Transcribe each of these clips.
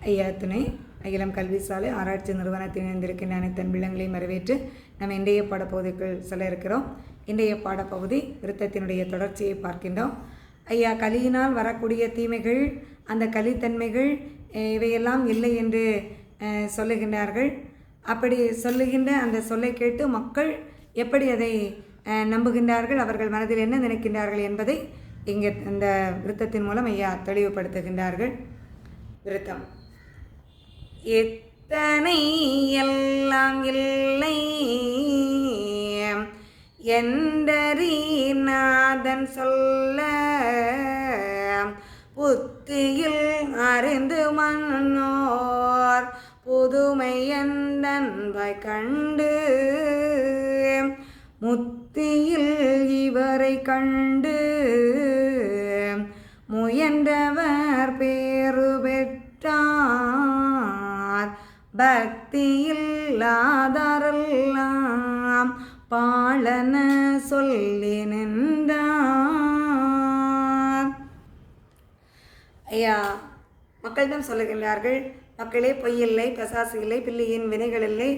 ஐயா துணை அகிலம் கல்வி சாலை ஆராய்ச்சி நிறுவனத்தில் இணைந்திருக்கின்ற அனைத்து பிள்ளைங்களையும் வரவேற்று நம்ம இன்றைய பாடப்பகுதிக்குள் சொல்ல இருக்கிறோம். இன்றைய பாடப்பகுதி விருத்தத்தினுடைய தொடர்ச்சியை பார்க்கின்றோம். ஐயா கலியினால் வரக்கூடிய தீமைகள், அந்த கலித்தன்மைகள் இவையெல்லாம் இல்லை என்று சொல்லுகின்றார்கள். அப்படி சொல்லுகின்ற அந்த சொல்லை கேட்டு மக்கள் எப்படி அதை நம்புகின்றார்கள், அவர்கள் மனதில் என்ன நினைக்கின்றார்கள் என்பதை இங்கே இந்த விருத்தத்தின் மூலம் ஐயா தெளிவுபடுத்துகின்றார்கள். விருத்தம்: எத்தனை எல்லாம் இல்லை என்றீநாதன் சொல்ல, புத்தியில் அறிந்து மன்னோர் புதுமை எந்தன்பாய் கண்டு, முத்தியில் இவரை கண்டு முயன்றவர் பேறு பெற்றார், பக்தியில் ஆதாரெல்லாம் பாலன சொல்லி நின்றார். ஐயா மக்களிடம் சொல்லுகின்றார்கள், மக்களே பொய்யில்லை, பிசாசு இல்லை, பிள்ளையின் வினைகள் இல்லை,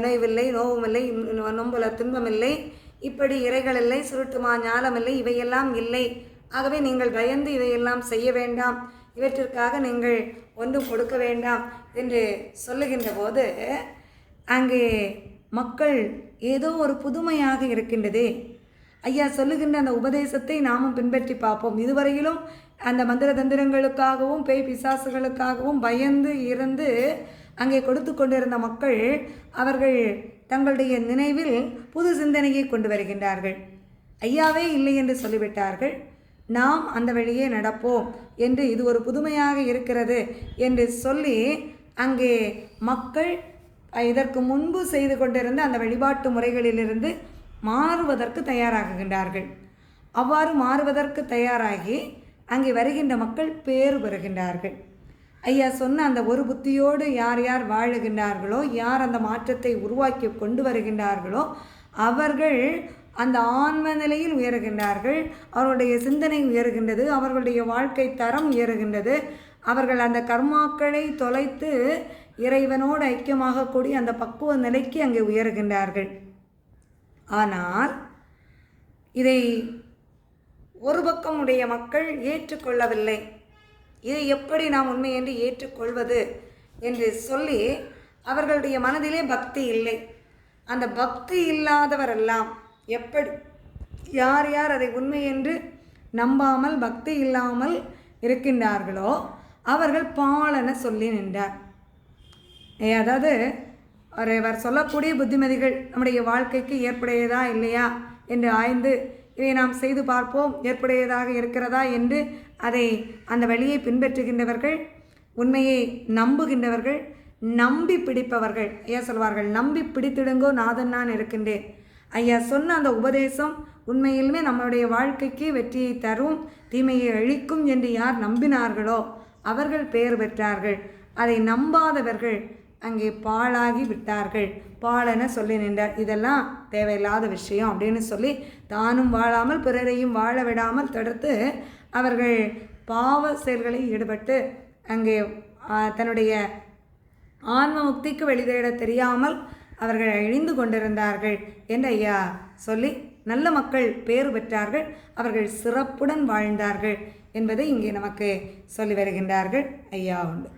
நோய்வில்லை, நோவுமில்லை, நொம்புல துன்பமில்லை, இப்படி இறைகள் இல்லை, சுருட்டுமா ஞானமில்லை, இவையெல்லாம் இல்லை. ஆகவே நீங்கள் பயந்து இவையெல்லாம் செய்ய வேண்டாம், இவற்றிற்காக நீங்கள் ஒன்றும் கொடுக்க வேண்டாம் என்று சொல்லுகின்ற போது அங்கே மக்கள் ஏதோ ஒரு புதுமையாக இருக்கின்றதே. ஐயா சொல்லுகின்ற அந்த உபதேசத்தை நாமும் பின்பற்றி பார்ப்போம். இதுவரையிலும் அந்த மந்திர தந்திரங்களுக்காகவும் பேய் பிசாசுகளுக்காகவும் பயந்து இருந்து அங்கே கொடுத்து கொண்டிருந்த மக்கள் அவர்கள் தங்களுடைய நினைவில் புது சிந்தனையை கொண்டு வருகின்றார்கள். ஐயாவே இல்லை என்று சொல்லிவிட்டார்கள், நாம் அந்த வழியே நடப்போம் என்று, இது ஒரு புதுமையாக இருக்கிறது என்று சொல்லி அங்கே மக்கள் இதற்கு முன்பு செய்து கொண்டிருந்த அந்த வழிபாட்டு முறைகளிலிருந்து மாறுவதற்கு தயாராகுகின்றார்கள். அவ்வாறு மாறுவதற்கு தயாராகி அங்கே வருகின்ற மக்கள் பேறு பெறுகின்றார்கள். ஐயா சொன்ன அந்த ஒரு புத்தியோடு யார் யார் வாழுகின்றார்களோ, யார் அந்த மாற்றத்தை உருவாக்கி கொண்டு வருகின்றார்களோ அவர்கள் அந்த ஆன்ம நிலையில் உயர்கின்றார்கள். அவர்களுடைய சிந்தனை உயர்கின்றது, அவர்களுடைய வாழ்க்கை தரம் உயர்கின்றது. அவர்கள் அந்த கர்மாக்களை தொலைத்து இறைவனோடு ஐக்கியமாகக்கூடிய அந்த பக்குவ நிலைக்கு அங்கே உயர்கின்றார்கள். ஆனால் இதை ஒரு பக்கம் உடைய மக்கள் ஏற்றுக்கொள்ளவில்லை. இதை எப்படி நாம் உண்மை என்று ஏற்றுக்கொள்வது என்று சொல்லி அவர்களுடைய மனதிலே பக்தி இல்லை. அந்த பக்தி இல்லாதவரெல்லாம் எப்படி, யார் யார் அதை உண்மை என்று நம்பாமல் பக்தி இல்லாமல் இருக்கின்றார்களோ அவர்கள் பாலன சொல்லி நின்றார். அதாவது அவர் சொல்லக்கூடிய புத்திமதிகள் நம்முடைய வாழ்க்கைக்கு ஏற்புடையதா இல்லையா என்று ஆய்ந்து இதை நாம் செய்து பார்ப்போம், ஏற்புடையதாக இருக்கிறதா என்று அதை அந்த வழியை பின்பற்றுகின்றவர்கள், உண்மையை நம்புகின்றவர்கள், நம்பி பிடிப்பவர்கள். ஐயா சொல்வார்கள், நம்பி பிடித்திடுங்கோ நாதன் நான் இருக்கின்றேன். ஐயா சொன்ன அந்த உபதேசம் உண்மையிலுமே நம்மளுடைய வாழ்க்கைக்கு வெற்றியை தரும், தீமையை அழிக்கும் என்று யார் நம்பினார்களோ அவர்கள் பெயர் பெற்றார்கள். அதை நம்பாதவர்கள் அங்கே பாழாகி விட்டார்கள். பாலன சொல்லி நின்றார். இதெல்லாம் தேவையில்லாத விஷயம் அப்படின்னு சொல்லி தானும் வாழாமல் பிறரையும் வாழ விடாமல் தடுத்து அவர்கள் பாவ செயல்களில் ஈடுபட்டு அங்கே தன்னுடைய ஆன்ம முக்திக்கு வழிதேட தெரியாமல் அவர்கள் அழிந்து கொண்டிருந்தார்கள் என்று ஐயா சொல்லி நல்ல மக்கள் பேறு பெற்றார்கள், அவர்கள் சிறப்புடன் வாழ்ந்தார்கள் என்பதை இங்கே நமக்கு சொல்லி வருகின்றார்கள். ஐயா உண்டு.